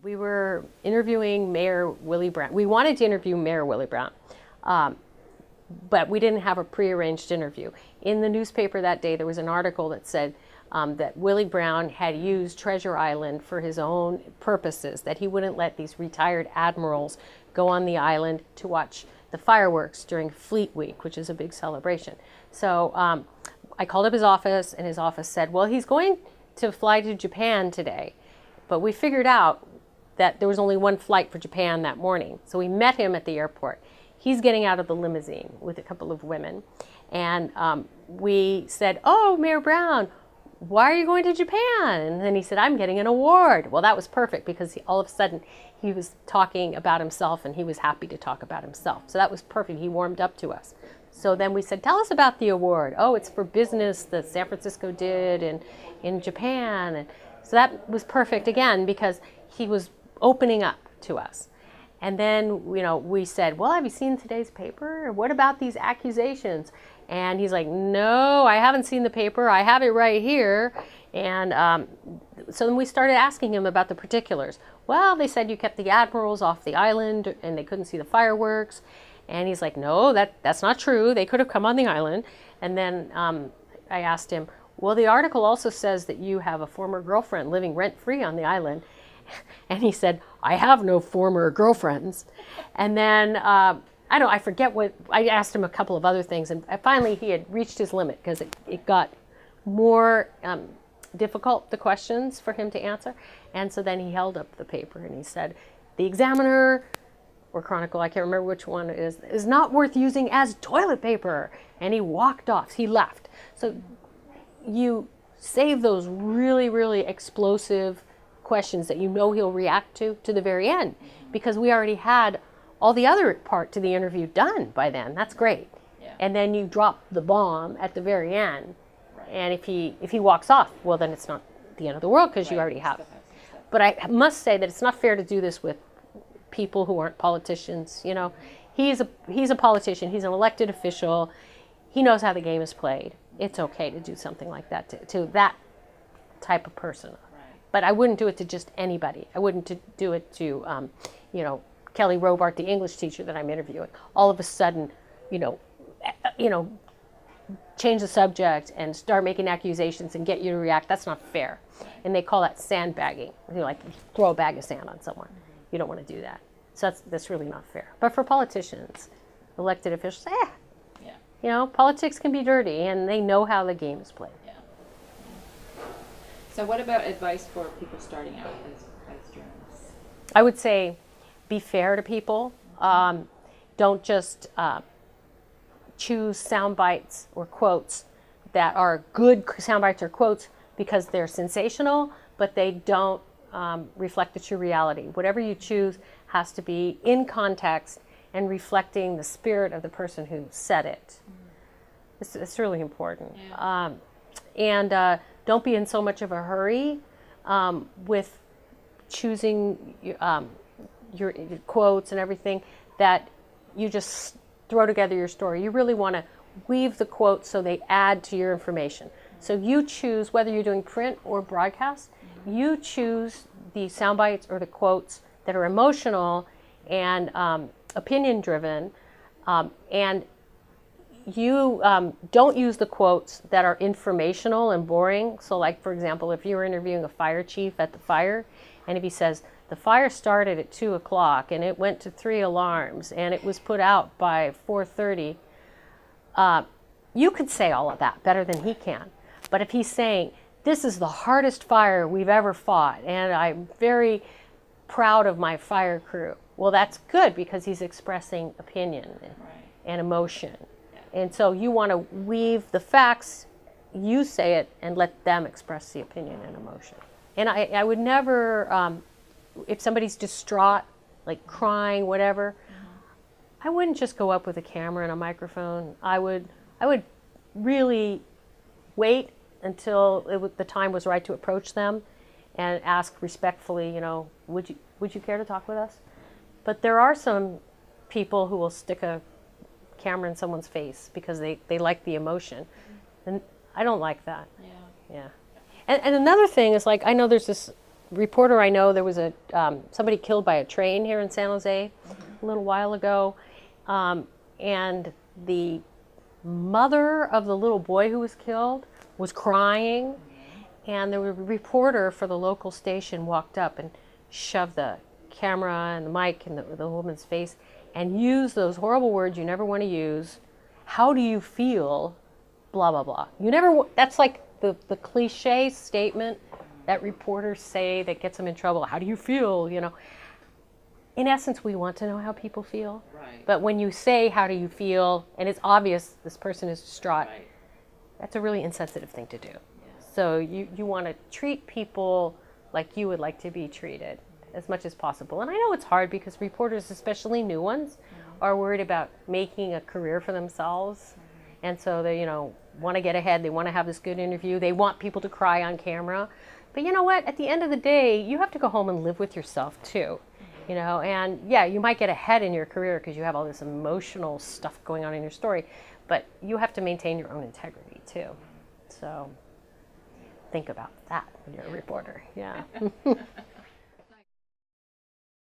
We were interviewing Mayor Willie Brown. We wanted to interview Mayor Willie Brown, but we didn't have a prearranged interview. In the newspaper that day, there was an article that said that Willie Brown had used Treasure Island for his own purposes, that he wouldn't let these retired admirals go on the island to watch the fireworks during Fleet Week, which is a big celebration. So I called up his office, and his office said, well, he's going to fly to Japan today, but we figured out that there was only one flight for Japan that morning. So we met him at the airport. He's getting out of the limousine with a couple of women. And we said, oh, Mayor Brown, why are you going to Japan? And then he said, I'm getting an award. Well, that was perfect because all of a sudden he was talking about himself and he was happy to talk about himself. So that was perfect. He warmed up to us. So then we said, tell us about the award. Oh, it's for business that San Francisco did in Japan. And so that was perfect again because he was opening up to us. And then, we said, well, have you seen today's paper? What about these accusations? And he's like, no, I haven't seen the paper. I have it right here. And so then we started asking him about the particulars. Well, they said you kept the admirals off the island and they couldn't see the fireworks. And he's like, no, that's not true. They could have come on the island. And then I asked him, well, the article also says that you have a former girlfriend living rent-free on the island. And he said, I have no former girlfriends. And then, I forget what, I asked him a couple of other things. And finally, he had reached his limit because it got more difficult, the questions for him to answer. And so then he held up the paper and he said, the Examiner or Chronicle, I can't remember which one it is not worth using as toilet paper. And he walked off. He left. So you save those really, really explosive questions that he'll react to the very end, because we already had all the other part to the interview done by then. That's great. Yeah. And then you drop the bomb at the very end. Right. And if he walks off, well, then it's not the end of the world because you already have. But I must say that it's not fair to do this with people who aren't politicians. He's a politician. He's an elected official. He knows how the game is played. It's okay to do something like that to that type of person. But I wouldn't do it to just anybody. I wouldn't do it to, Kelly Robart, the English teacher that I'm interviewing. All of a sudden, change the subject and start making accusations and get you to react. That's not fair. And they call that sandbagging. Like throw a bag of sand on someone. You don't want to do that. So that's really not fair. But for politicians, elected officials, politics can be dirty, and they know how the game is played. So what about advice for people starting out as journalists? I would say be fair to people. Don't just choose sound bites or quotes that are good sound bites or quotes because they're sensational, but they don't reflect the true reality. Whatever you choose has to be in context and reflecting the spirit of the person who said it. It's really important. Yeah. Don't be in so much of a hurry with choosing your quotes and everything that you just throw together your story. You really want to weave the quotes so they add to your information. So you choose, whether you're doing print or broadcast, you choose the sound bites or the quotes that are emotional and opinion-driven, and you don't use the quotes that are informational and boring. So like, for example, if you were interviewing a fire chief at the fire, and if he says, the fire started at 2 o'clock and it went to 3 alarms and it was put out by 4:30, you could say all of that better than he can. But if he's saying, this is the hardest fire we've ever fought and I'm very proud of my fire crew, well, that's good because he's expressing opinion and emotion. And so you want to weave the facts, you say it, and let them express the opinion and emotion. And I would never, if somebody's distraught, like crying, whatever, I wouldn't just go up with a camera and a microphone. I would really wait until the time was right to approach them and ask respectfully, would you care to talk with us? But there are some people who will stick a camera in someone's face because they like the emotion. And I don't like that. Yeah. And another thing is, like, I know there's this reporter I know, there was a somebody killed by a train here in San Jose a little while ago, and the mother of the little boy who was killed was crying, and the reporter for the local station walked up and shoved the camera and the mic in the woman's face and used those horrible words you never want to use. How do you feel? Blah, blah, blah. You never, that's like the cliche statement that reporters say that gets them in trouble. How do you feel? You know, in essence, we want to know how people feel. Right. But when you say, how do you feel, and it's obvious this person is distraught, Right. that's a really insensitive thing to do. Yeah. So you want to treat people like you would like to be treated as much as possible. And I know it's hard because reporters, especially new ones, are worried about making a career for themselves. And so they, want to get ahead. They want to have this good interview. They want people to cry on camera. But you know what? At the end of the day, you have to go home and live with yourself too. And yeah, you might get ahead in your career because you have all this emotional stuff going on in your story, but you have to maintain your own integrity too. So think about that when you're a reporter. Yeah.